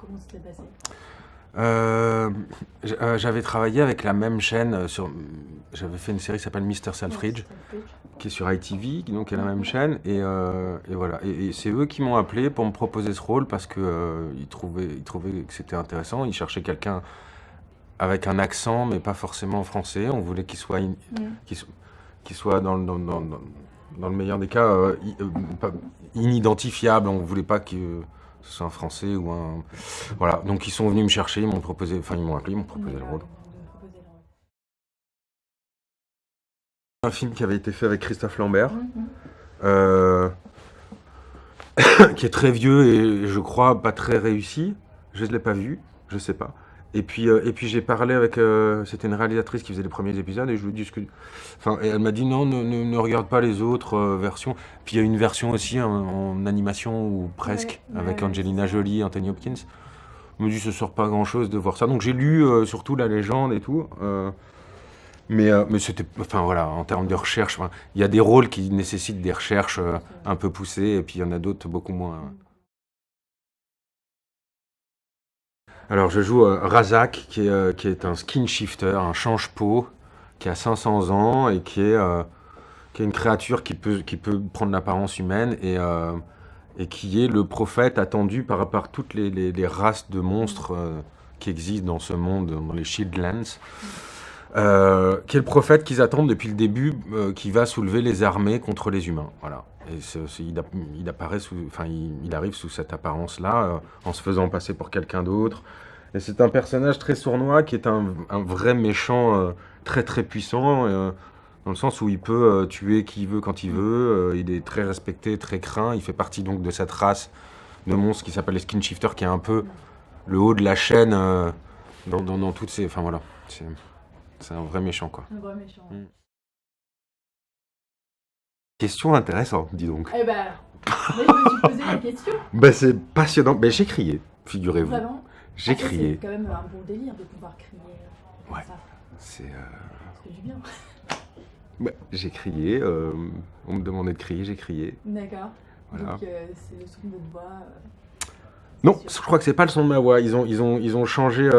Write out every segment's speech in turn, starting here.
comment ça s'est passé? J'avais travaillé avec la même chaîne j'avais fait une série qui s'appelle Mr. Selfridge, Selfridge. qui est sur ITV, donc est la même chaîne, et voilà. Et c'est eux qui m'ont appelé pour me proposer ce rôle parce que ils trouvaient que c'était intéressant. Ils cherchaient quelqu'un avec un accent, mais pas forcément français. On voulait qu'il so- qu'il soit dans le meilleur des cas pas inidentifiable. On voulait pas que ce soit un français ou un. Voilà. Donc ils sont venus me chercher, ils m'ont proposé, enfin ils m'ont appelé, ils m'ont proposé le D'accord, rôle. ils vont te proposer le rôle. Un film qui avait été fait avec Christophe Lambert, Mhm. euh, qui est très vieux et je crois pas très réussi. Je ne l'ai pas vu, je sais pas. Et puis j'ai parlé avec, c'était une réalisatrice qui faisait les premiers épisodes et je lui ai dit enfin, et elle m'a dit non, ne regarde pas les autres versions. Puis il y a une version aussi en animation ou presque Ouais, avec ouais, Angelina c'est ça. Jolie, Anthony Hopkins. Je me dis ça sort pas grand chose de voir ça. Donc j'ai lu surtout la légende et tout. Mais c'était, enfin voilà, en termes de recherche, enfin, il y a des rôles qui nécessitent des recherches un peu poussées et puis il y en a d'autres beaucoup moins. Alors je joue Razak, qui est un skin shifter, un change-peau, qui a 500 ans et qui est une créature qui peut prendre l'apparence humaine et qui est le prophète attendu par toutes les races de monstres qui existent dans ce monde, dans les Shieldlands. Qui est le prophète qu'ils attendent depuis le début, qui va soulever les armées contre les humains. Voilà. Et il apparaît enfin, il arrive sous cette apparence-là, en se faisant passer pour quelqu'un d'autre. Et c'est un personnage très sournois qui est un vrai méchant très très puissant, dans le sens où il peut tuer qui il veut quand il veut. Il est très respecté, très craint. Il fait partie donc de cette race de monstres qui s'appelle les Skin Shifters, qui est un peu le haut de la chaîne dans toutes ces. Enfin voilà. C'est un vrai méchant, quoi. Un vrai méchant. Mm. Question intéressante, dis donc. Eh ben, mais je me suis posé la question. Ben, c'est passionnant. Ben, j'ai crié, figurez-vous. Vraiment. J'ai Ah, ça, crié. C'est quand même un bon délire de pouvoir crier comme Ouais. ça. C'est, Ça fait du bien. ben, j'ai crié. On me demandait de crier, j'ai crié. D'accord. Voilà. Donc, c'est le son de votre voix. Non, c'est je sûr. crois que c'est pas le son de ma voix. Ils ont changé.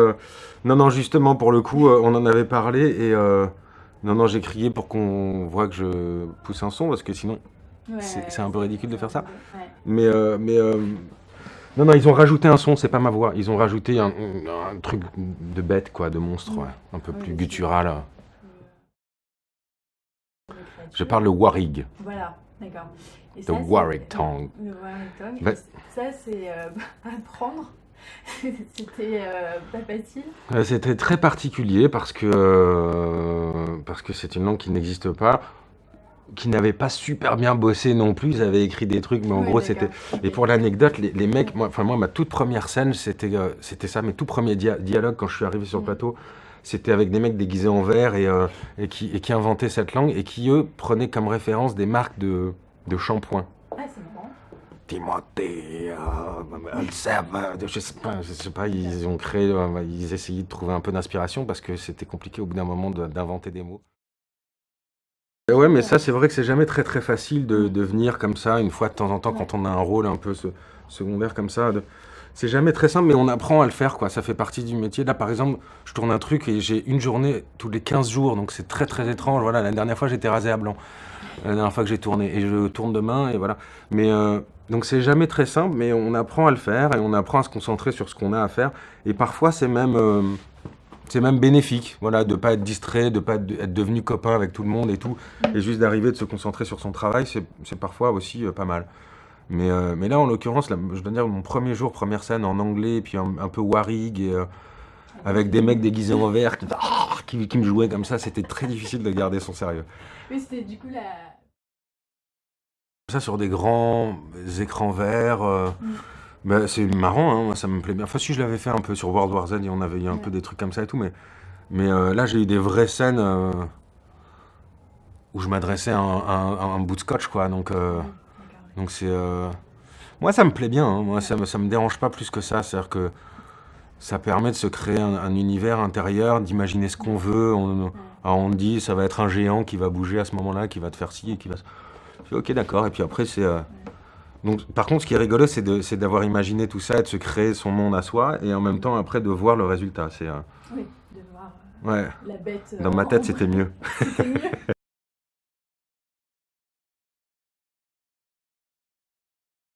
Non, justement, pour le coup, on en avait parlé et non, j'ai crié pour qu'on voit que je pousse un son parce que sinon, Ouais, c'est un peu ridicule de faire ça. Ouais. Mais non, ils ont rajouté un son, c'est pas ma voix. Ils ont rajouté un truc de bête, quoi, de monstre, ouais, un peu Ouais, plus mais guttural. Les créatures. Je parle le Warrig, Voilà, d'accord. Et the ça, Warrig tongue. Le Warrig tongue. Bah- Ça, c'est à apprendre. C'était pas facile. C'était très particulier parce que c'est une langue qui n'existe pas, qui n'avait pas super bien bossé non plus. Ils avaient écrit des trucs, mais en Ouais, gros, d'accord. c'était. Et pour l'anecdote, les mecs, moi, ma toute première scène, c'était ça, mes tout premiers dialogues quand je suis arrivé sur le plateau. C'était avec des mecs déguisés en vert et qui inventaient cette langue et qui, eux, prenaient comme référence des marques de shampoing. Ah, c'est marrant. Timothée, je sais pas, ils ont créé, ils essayaient de trouver un peu d'inspiration parce que c'était compliqué au bout d'un moment d'inventer des mots. Et ouais, mais ça, c'est vrai que c'est jamais très très facile de venir comme ça, une fois de temps en temps, quand on a un rôle un peu secondaire comme ça. C'est jamais très simple, mais on apprend à le faire, quoi. Ça fait partie du métier. Là, par exemple, je tourne un truc et j'ai une journée tous les 15 jours, donc c'est très très étrange. Voilà, la dernière fois, j'étais rasé à blanc. La dernière fois que j'ai tourné. Et je tourne demain, et voilà. Mais donc c'est jamais très simple, mais on apprend à le faire et on apprend à se concentrer sur ce qu'on a à faire. Et parfois, c'est même bénéfique, voilà, de pas être distrait, de pas être devenu copain avec tout le monde et tout, et juste d'arriver de se concentrer sur son travail, c'est parfois aussi pas mal. Mais là, en l'occurrence, là, je dois dire mon premier jour, première scène en anglais, et puis un peu Warrig, et avec des mecs déguisés en vert qui me jouaient comme ça, c'était très difficile de garder son sérieux. Oui, c'était du coup la. Ça sur des grands écrans verts, bah, c'est marrant, hein, moi ça me plaît bien. Enfin, si je l'avais fait un peu sur World War Z, il y en avait eu un peu des trucs comme ça et tout, mais là j'ai eu des vraies scènes où je m'adressais à un bout de scotch, quoi. Donc c'est. Moi ça me plaît bien, hein, moi ça me dérange pas plus que ça. C'est-à-dire que ça permet de se créer un univers intérieur, d'imaginer ce qu'on veut. On dit ça va être un géant qui va bouger à ce moment-là, qui va te faire ci et qui va. Je dis, ok, d'accord. Et puis après Donc, par contre, ce qui est rigolo, c'est d'avoir imaginé tout ça et de se créer son monde à soi, et en même temps, après, de voir le résultat. Oui, de voir Ouais, la bête dans ma tête, c'était mieux. C'était mieux.